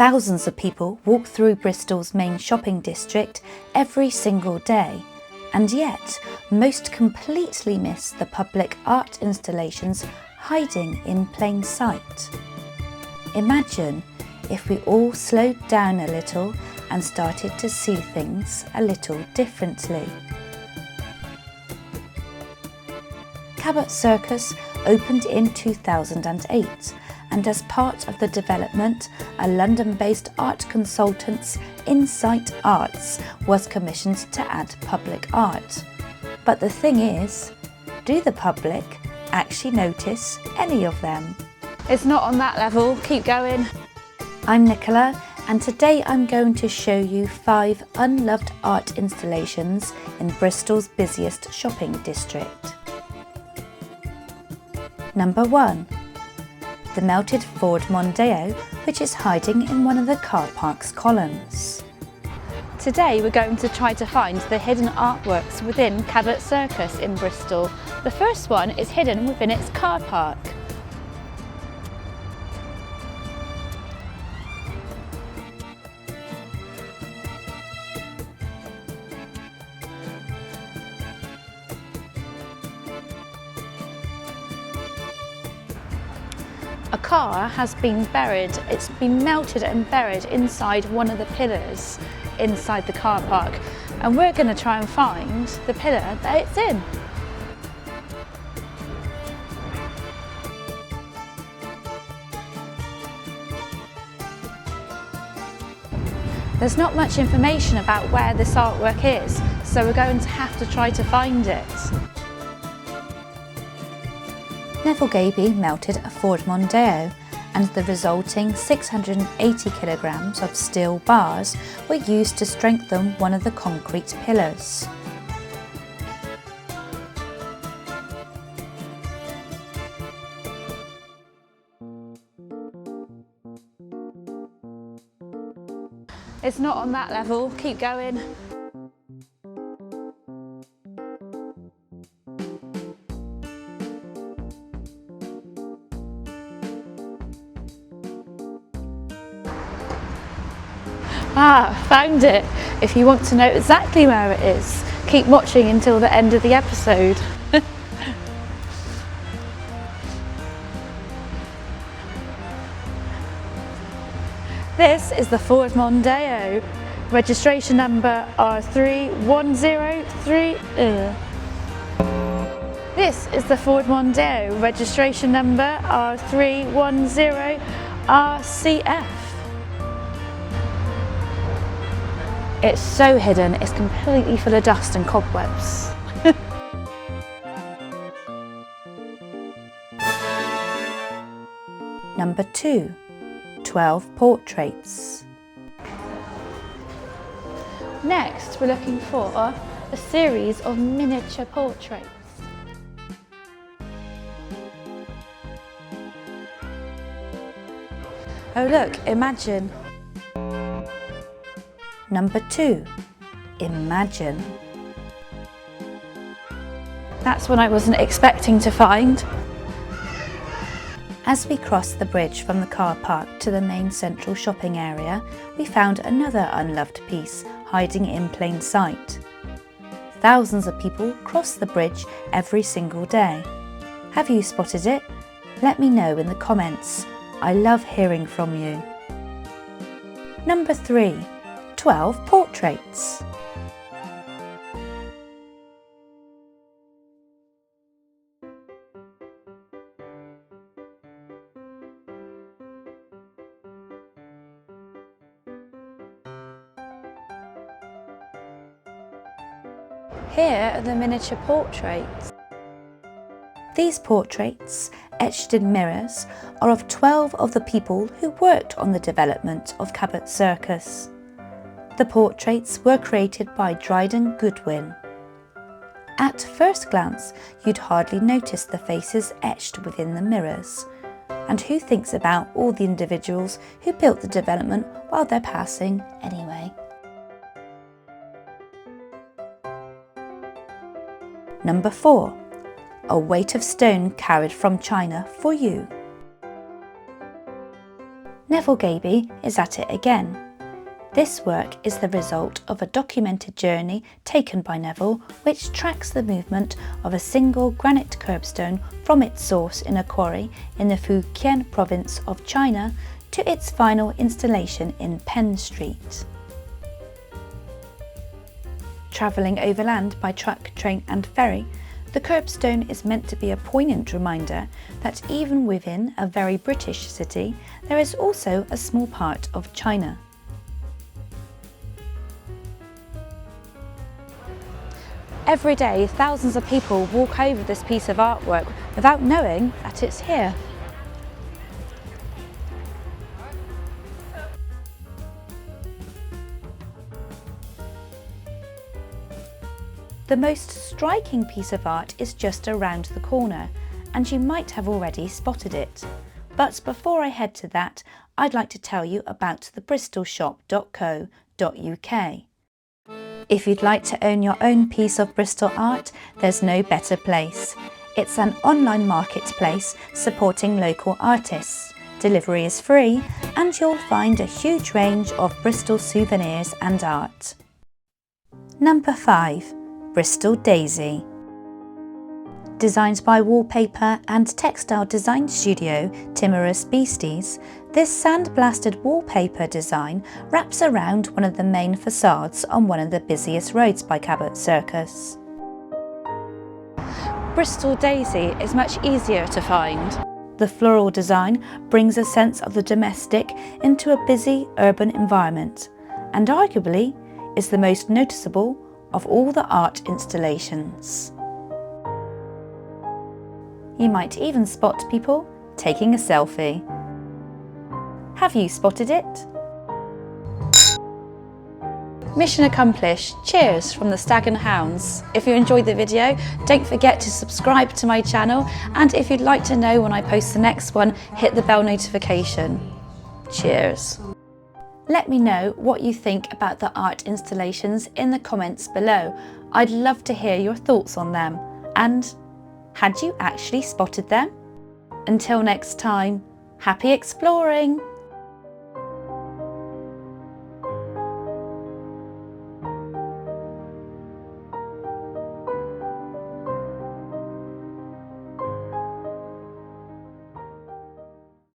Thousands of people walk through Bristol's main shopping district every single day, and yet most completely miss the public art installations hiding in plain sight. Imagine if we all slowed down a little and started to see things a little differently. Cabot Circus opened in 2008, and as part of the development, a London-based art consultant's InSite Arts was commissioned to add public art. But the thing is, do the public actually notice any of them? It's not on that level, keep going. I'm Nicola, and today I'm going to show you 5 unloved art installations in Bristol's busiest shopping district. Number 1. The melted Ford Mondeo, which is hiding in one of the car park's columns. Today we're going to try to find the hidden artworks within Cabot Circus in Bristol. The first one is hidden within its car park. A car has been buried, it's been melted and buried inside one of the pillars inside the car park, and we're going to try and find the pillar that it's in. There's not much information about where this artwork is, so we're going to have to try to find it. Neville Gabie melted a Ford Mondeo, and the resulting 680 kilograms of steel bars were used to strengthen one of the concrete pillars. It's not on that level, keep going. Found it! If you want to know exactly where it is, keep watching until the end of the episode. This is the Ford Mondeo, registration number R310 This is the Ford Mondeo, registration number R310 RCF. It's so hidden, it's completely full of dust and cobwebs. Number 2. 12 portraits. Next, we're looking for a series of miniature portraits. Oh look, imagine. Number 2. Imagine. That's one I wasn't expecting to find. As we crossed the bridge from the car park to the main central shopping area, we found another unloved piece hiding in plain sight. Thousands of people cross the bridge every single day. Have you spotted it? Let me know in the comments. I love hearing from you. Number 3. 12 portraits. Here are the miniature portraits. These portraits, etched in mirrors, are of 12 of the people who worked on the development of Cabot Circus. The portraits were created by Dryden Goodwin. At first glance, you'd hardly notice the faces etched within the mirrors. And who thinks about all the individuals who built the development while they're passing anyway? Number 4. A weight of stone carried from China for you. Neville Gabie is at it again. This work is the result of a documented journey taken by Neville, which tracks the movement of a single granite curbstone from its source in a quarry in the Fujian province of China to its final installation in Penn Street. Travelling overland by truck, train and ferry, the curbstone is meant to be a poignant reminder that even within a very British city, there is also a small part of China. Every day, thousands of people walk over this piece of artwork without knowing that it's here. The most striking piece of art is just around the corner, and you might have already spotted it. But before I head to that, I'd like to tell you about the bristolshop.co.uk. If you'd like to own your own piece of Bristol art, there's no better place. It's an online marketplace supporting local artists. Delivery is free and you'll find a huge range of Bristol souvenirs and art. Number 5. Bristol Daisy. Designed by wallpaper and textile design studio Timorous Beasties, this sandblasted wallpaper design wraps around one of the main facades on one of the busiest roads by Cabot Circus. Bristol Daisy is much easier to find. The floral design brings a sense of the domestic into a busy urban environment, and arguably is the most noticeable of all the art installations. You might even spot people taking a selfie. Have you spotted it? Mission accomplished. Cheers from the Stag and Hounds. If you enjoyed the video, don't forget to subscribe to my channel, and if you'd like to know when I post the next one, hit the bell notification. Cheers. Let me know what you think about the art installations in the comments below. I'd love to hear your thoughts on them. And had you actually spotted them? Until next time, happy exploring!